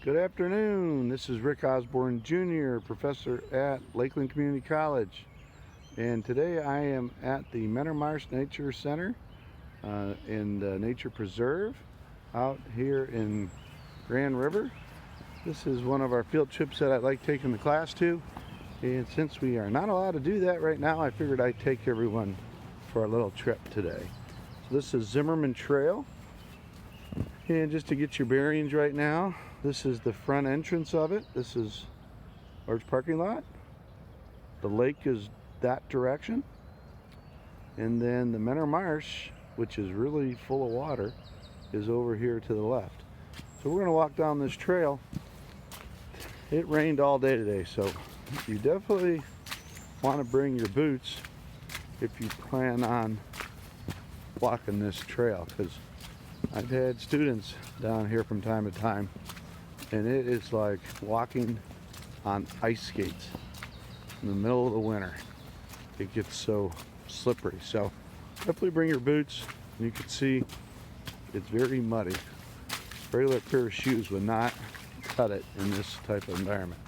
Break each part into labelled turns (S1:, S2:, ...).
S1: Good afternoon. This is Rick Osborne Jr., professor at Lakeland Community College. And today I am at the Marsh Nature Center in the Nature Preserve out here in Grand River. This is one of our field trips that I like taking the class to. And since we are not allowed to do that right now, I figured I'd take everyone for a little trip today. So this is Zimmerman Trail. And just to get your bearings right now, this is the front entrance of it. This is large parking lot. The lake is that direction. And then the Marsh, which is really full of water, is over here to the left. So we're going to walk down this trail. It rained all day today, so you definitely want to bring your boots if you plan on walking this trail, because I've had students down here from time to time, and it is like walking on ice skates in the middle of the winter. It gets so slippery. So definitely bring your boots. You can see it's very muddy. A regular pair of shoes would not cut it in this type of environment.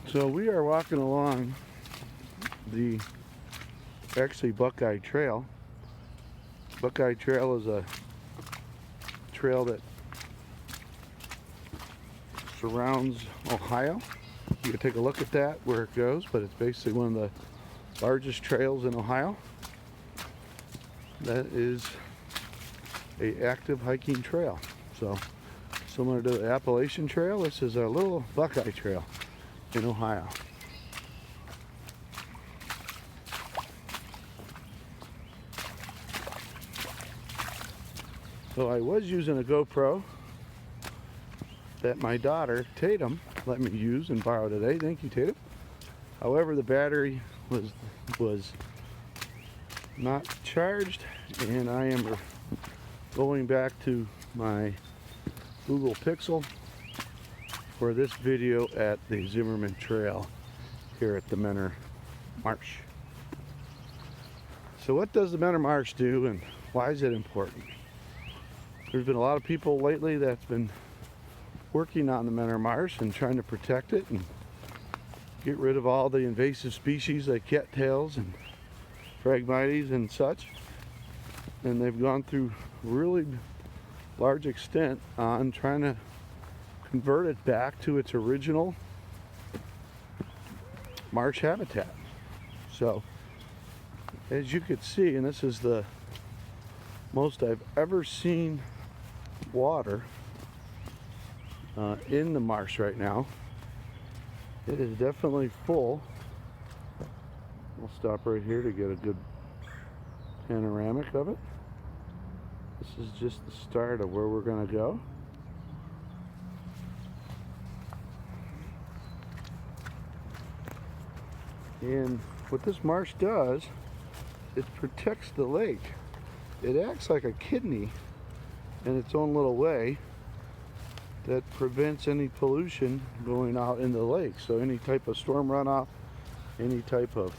S1: So we are walking along the Buckeye Trail. Buckeye Trail is a trail that surrounds Ohio. You can take a look at that where it goes, but it's basically one of the largest trails in Ohio. That is an active hiking trail. So similar to the Appalachian Trail, this is a little Buckeye Trail in Ohio. So I was using a GoPro that my daughter, Tatum, let me use and borrow today. Thank you, Tatum. However, the battery was not charged, and I am going back to my Google Pixel for this video at the Zimmerman Trail here at the Marsh. So what does the Marsh do, and why is it important? There's been a lot of people lately that's been working on the Marsh and trying to protect it and get rid of all the invasive species like cattails and phragmites and such. And they've gone through really large extent on trying to convert it back to its original marsh habitat. So as you could see, and this is the most I've ever seen water in the marsh right now. It is definitely full. We'll stop right here to get a good panoramic of it. This is just the start of where we're going to go. And what this marsh does, it protects the lake. It acts like a kidney in its own little way that prevents any pollution going out in the lake. So any type of storm runoff, any type of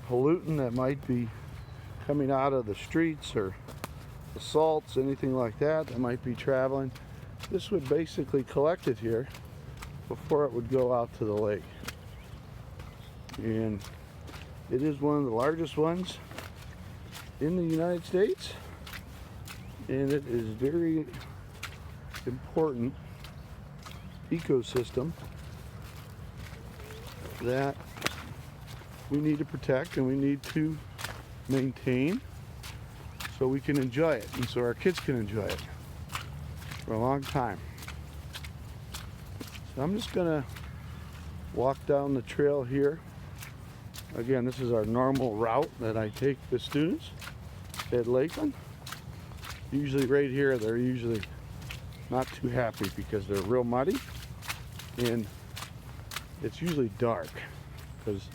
S1: pollutant that might be coming out of the streets or the salts, anything like that that might be traveling, this would basically collect it here before it would go out to the lake. And it is one of the largest ones in the United States, and it is very important ecosystem that we need to protect and we need to maintain so we can enjoy it and so our kids can enjoy it for a long time. So I'm just gonna walk down the trail here. Again, this is our normal route that I take the students at Lakeland. Usually right here, they're usually not too happy because they're real muddy, and it's usually dark because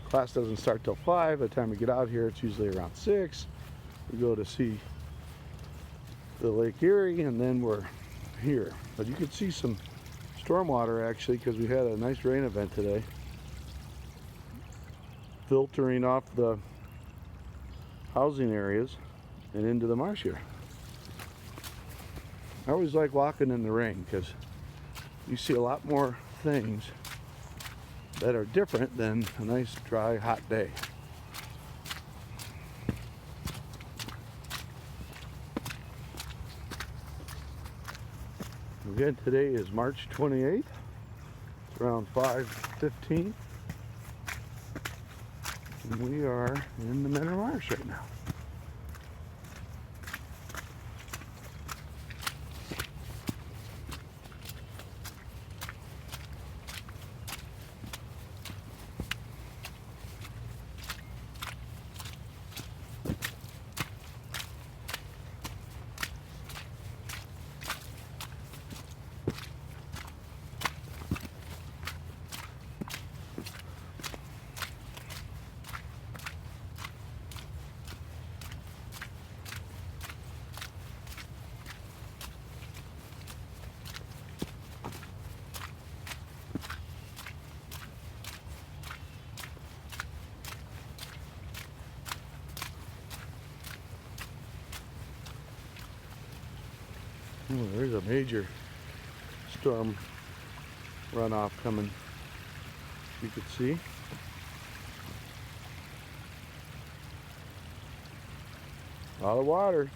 S1: class doesn't start till 5. By the time we get out here, it's usually around 6. We go to see the Lake Erie, and then we're here. But you can see some stormwater actually, because we had a nice rain event today, filtering off the housing areas and into the marsh here. I always like walking in the rain because you see a lot more things that are different than a nice dry hot day. Again, today is March 28th. It's around 5:15. And we are in the Marsh right now. Oh, there's a major storm runoff coming, you could see. A lot of water.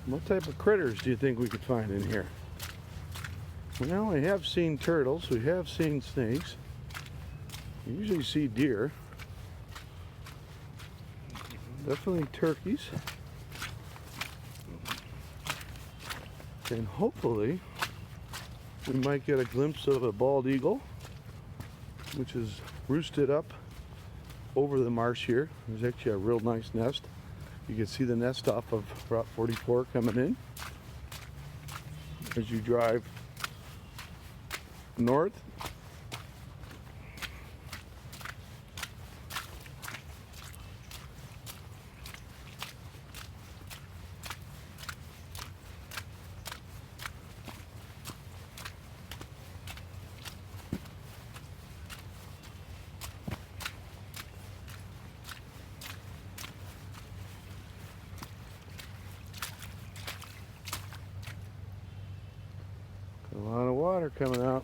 S1: What type of critters do you think we could find in here? Well, we have seen turtles, we have seen snakes. We usually see deer. Definitely turkeys. And hopefully we might get a glimpse of a bald eagle, which is roosted up over the marsh here. There's actually a real nice nest. You can see the nest off of Route 44 coming in as you drive north. A lot of water coming out.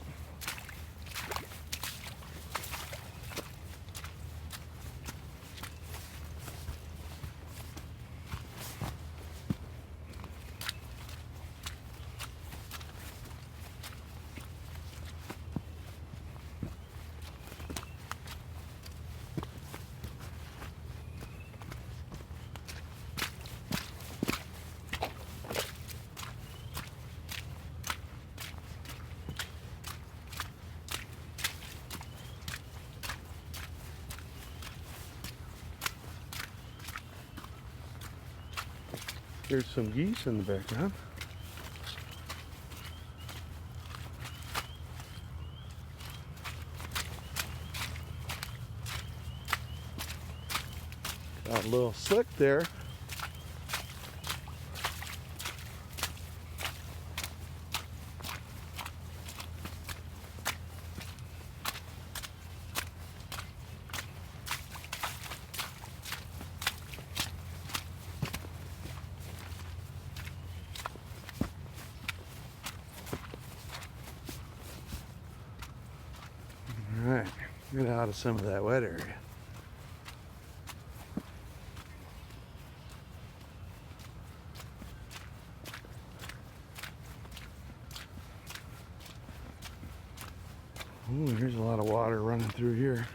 S1: There's some geese in the background. Got a little slick there. All right, get out of some of that wet area. Ooh, here's a lot of water running through here.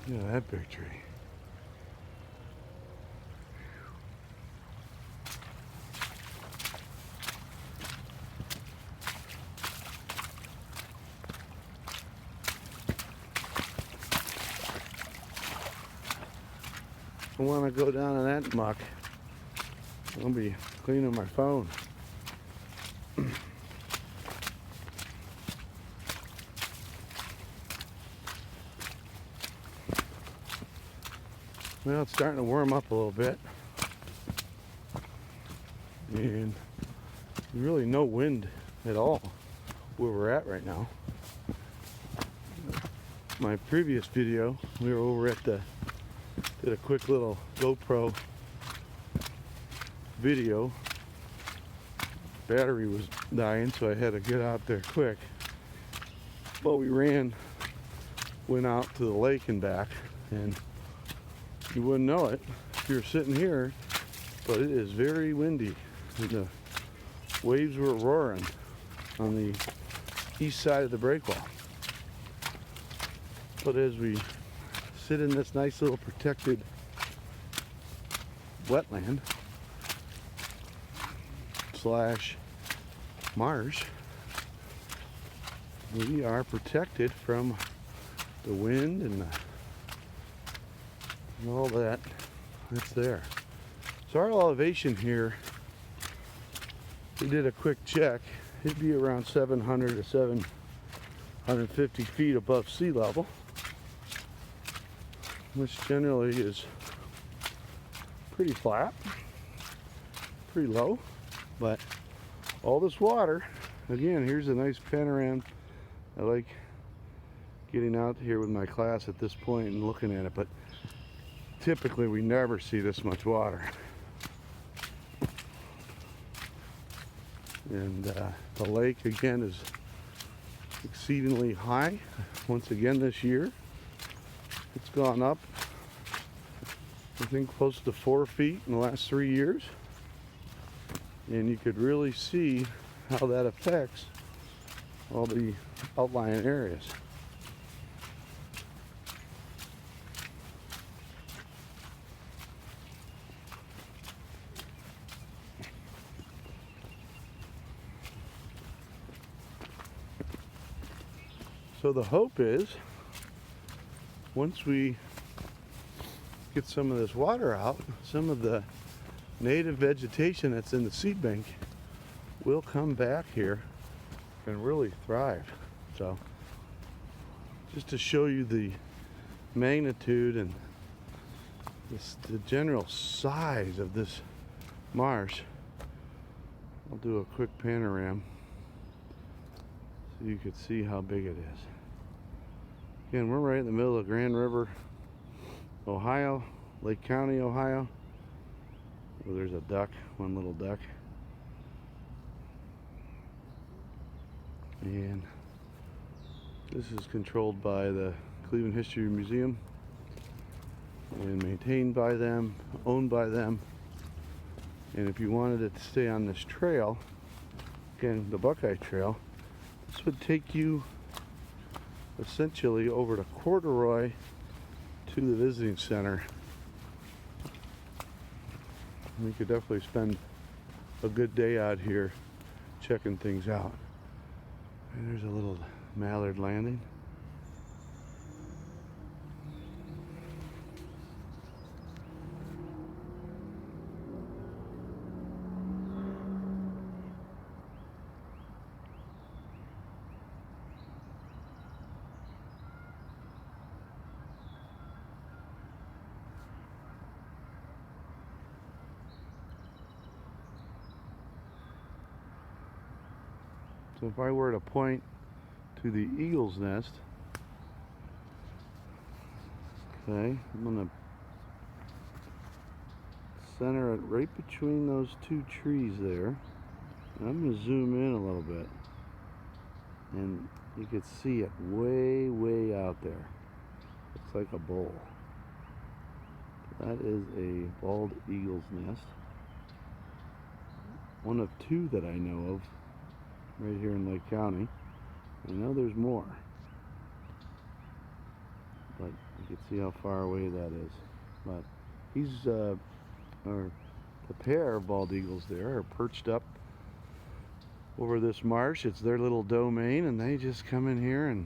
S1: Look at that big tree. I want to go down in that muck. I'll be cleaning my phone. Well, it's starting to warm up a little bit. And really no wind at all where we're at right now. My previous video, we were over at did a quick little GoPro video. Battery was dying, so I had to get out there quick. But we went out to the lake and back, and you wouldn't know it if you're sitting here, but it is very windy. And the waves were roaring on the east side of the breakwall. But as we sit in this nice little protected wetland slash marsh, we are protected from the wind and all that's there. So our elevation here, we did a quick check, it'd be around 700 to 750 feet above sea level, which generally is pretty flat, pretty low. But all this water, again, here's a nice panorama. I like getting out here with my class at this point and looking at it, but typically we never see this much water. And the lake again is exceedingly high once again this year. It's gone up, I think, close to 4 feet in the last 3 years. And you could really see how that affects all the outlying areas. So the hope is, once we get some of this water out, some of the native vegetation that's in the seed bank will come back here and really thrive. So just to show you the magnitude and the general size of this marsh, I'll do a quick panorama so you could see how big it is. Again, we're right in the middle of Grand River, Ohio, Lake County, Ohio. Oh, there's a duck, one little duck. And this is controlled by the Cleveland History Museum and maintained by them, owned by them. And if you wanted it to stay on this trail, again, the Buckeye Trail, this would take you essentially over to Corduroy to the visiting center. We could definitely spend a good day out here checking things out. And there's a little mallard landing. So if I were to point to the eagle's nest, okay, I'm going to center it right between those two trees there. And I'm going to zoom in a little bit, and you can see it way, way out there. Looks like a bowl. That is a bald eagle's nest. One of two that I know of right here in Lake County. I know there's more, but you can see how far away that is. But these or the pair of bald eagles there are perched up over this marsh. It's their little domain, and they just come in here and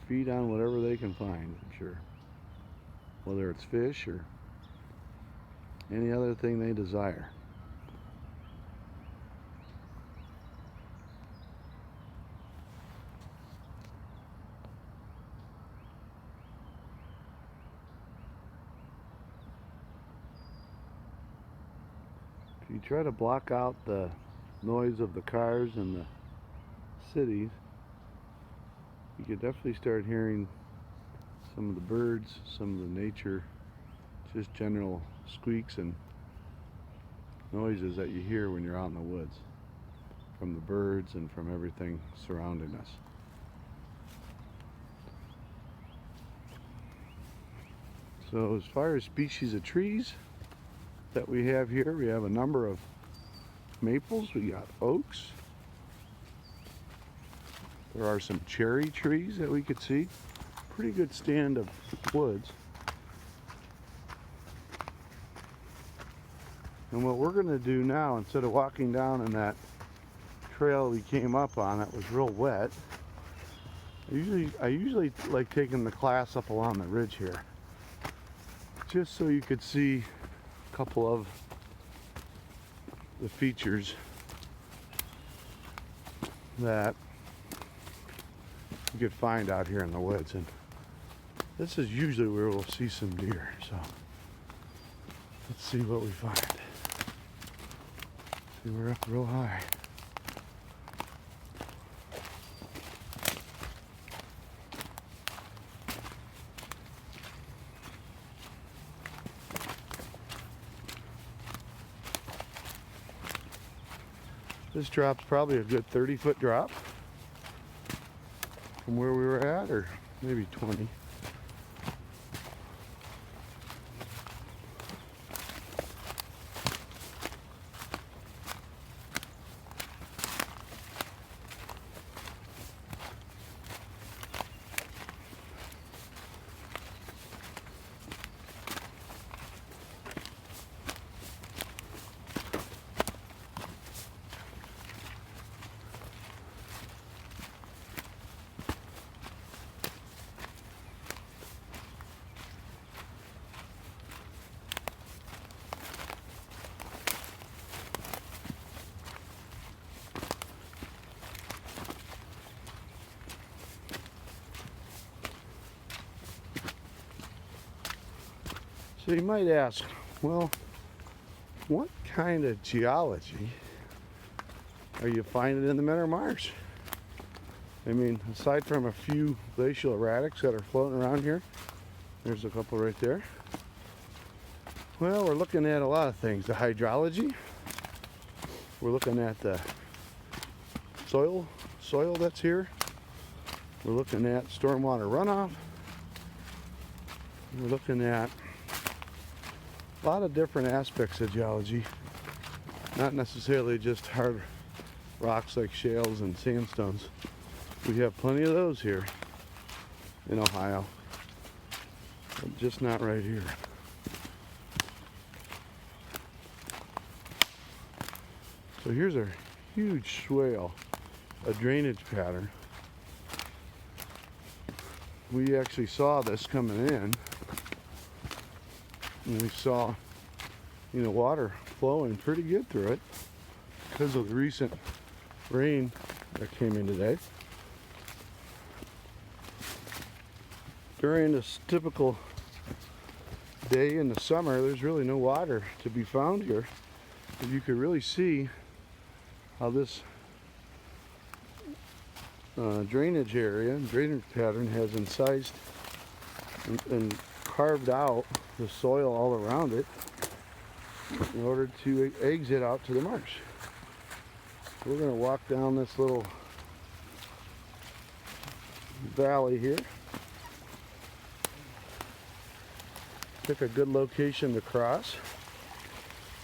S1: feed on whatever they can find, I'm sure. Whether it's fish or any other thing they desire. if you try to block out the noise of the cars and the cities, you could definitely start hearing some of the birds, some of the nature, just general squeaks and noises that you hear when you're out in the woods from the birds and from everything surrounding us. So as far as species of trees that we have here, we have a number of maples, we got oaks, there are some cherry trees that we could see. Pretty good stand of woods. And what we're going to do now, instead of walking down in that trail we came up on that was real wet, I usually like taking the class up along the ridge here, just so you could see a couple of the features that you could find out here in the woods. And this is usually where we'll see some deer, so let's see what we find. See, we're up real high. This drop's probably a good 30-foot drop from where we were at, or maybe 20. So you might ask, well, what kind of geology are you finding in the Menor Marsh? I mean, aside from a few glacial erratics that are floating around here, there's a couple right there. Well, we're looking at a lot of things. The hydrology, we're looking at the soil that's here. We're looking at stormwater runoff. We're looking at a lot of different aspects of geology, not necessarily just hard rocks like shales and sandstones. We have plenty of those here in Ohio, but just not right here. So here's a huge swale, a drainage pattern. We actually saw this coming in, and we saw, water flowing pretty good through it because of the recent rain that came in today. During this typical day in the summer, there's really no water to be found here, but you can really see how this drainage area and drainage pattern has incised and carved out the soil all around it in order to exit out to the marsh. We're going to walk down this little valley here. Pick a good location to cross.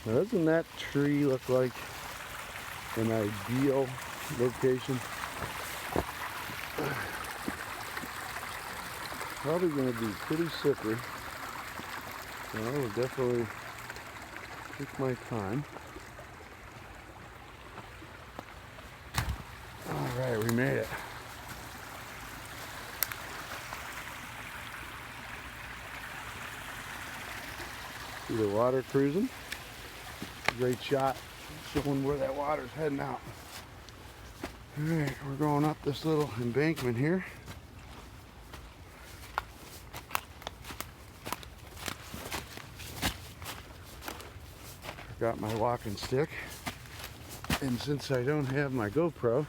S1: Now, doesn't that tree look like an ideal location? Probably going to be pretty slippery. So I will definitely take my time. Alright, we made it. See the water cruising? Great shot showing where that water's heading out. Alright, we're going up this little embankment here. got my walking stick, and since I don't have my GoPro,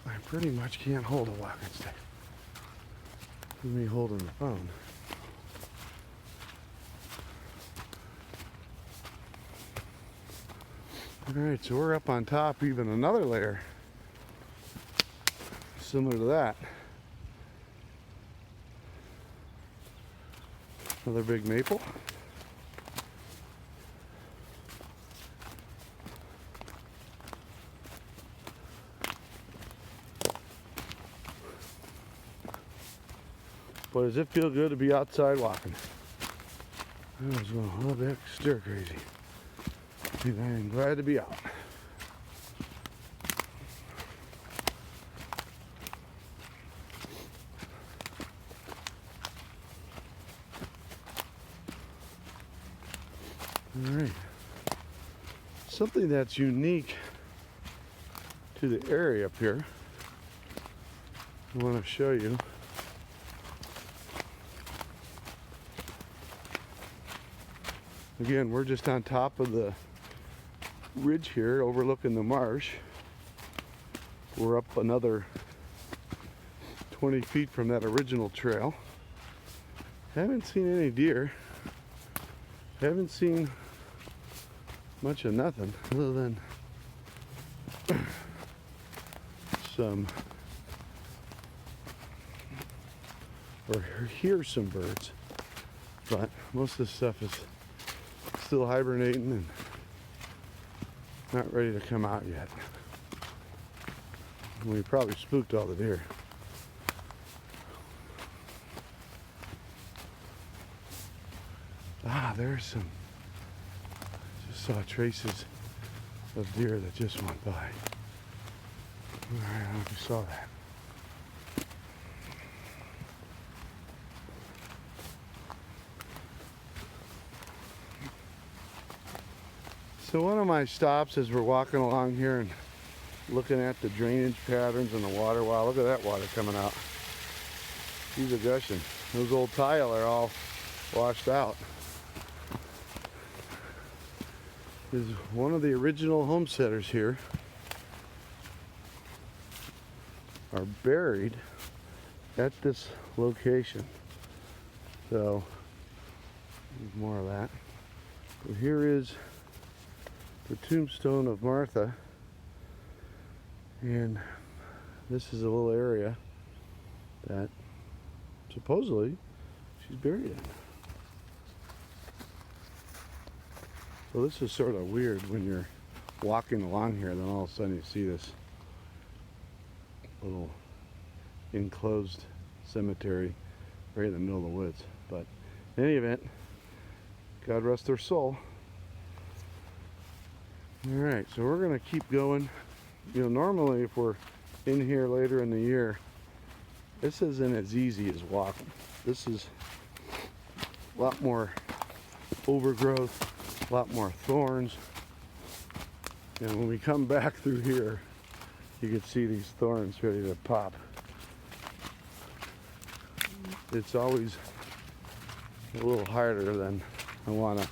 S1: I pretty much can't hold a walking stick with me holding the phone. Alright, so we're up on top, even another layer similar to that. Another big maple. Boy, does it feel good to be outside walking. I was going a little bit stir crazy. And I am glad to be out. Alright. Something that's unique to the area up here, I want to show you. Again, we're just on top of the ridge here overlooking the marsh. We're up another 20 feet from that original trail. Haven't seen any deer. Haven't seen much of nothing other than some, or hear some birds, but most of this stuff is still hibernating and not ready to come out yet. We probably spooked all the deer. Ah, there's some. Just saw traces of deer that just went by. Alright, I don't know if you saw that. So one of my stops as we're walking along here and looking at the drainage patterns in the water. Wow, look at that water coming out. These are gushing. Those old tile are all washed out. Is one of the original homesteaders here are buried at this location. So, more of that. So here is the tombstone of Martha, and this is a little area that supposedly she's buried in. So this is sort of weird when you're walking along here and then all of a sudden you see this little enclosed cemetery right in the middle of the woods. But in any event, God rest their soul. Alright, so we're going to keep going. You know, normally if we're in here later in the year, this isn't as easy as walking. This is a lot more overgrowth, a lot more thorns. And when we come back through here, you can see these thorns ready to pop. It's always a little harder than I want to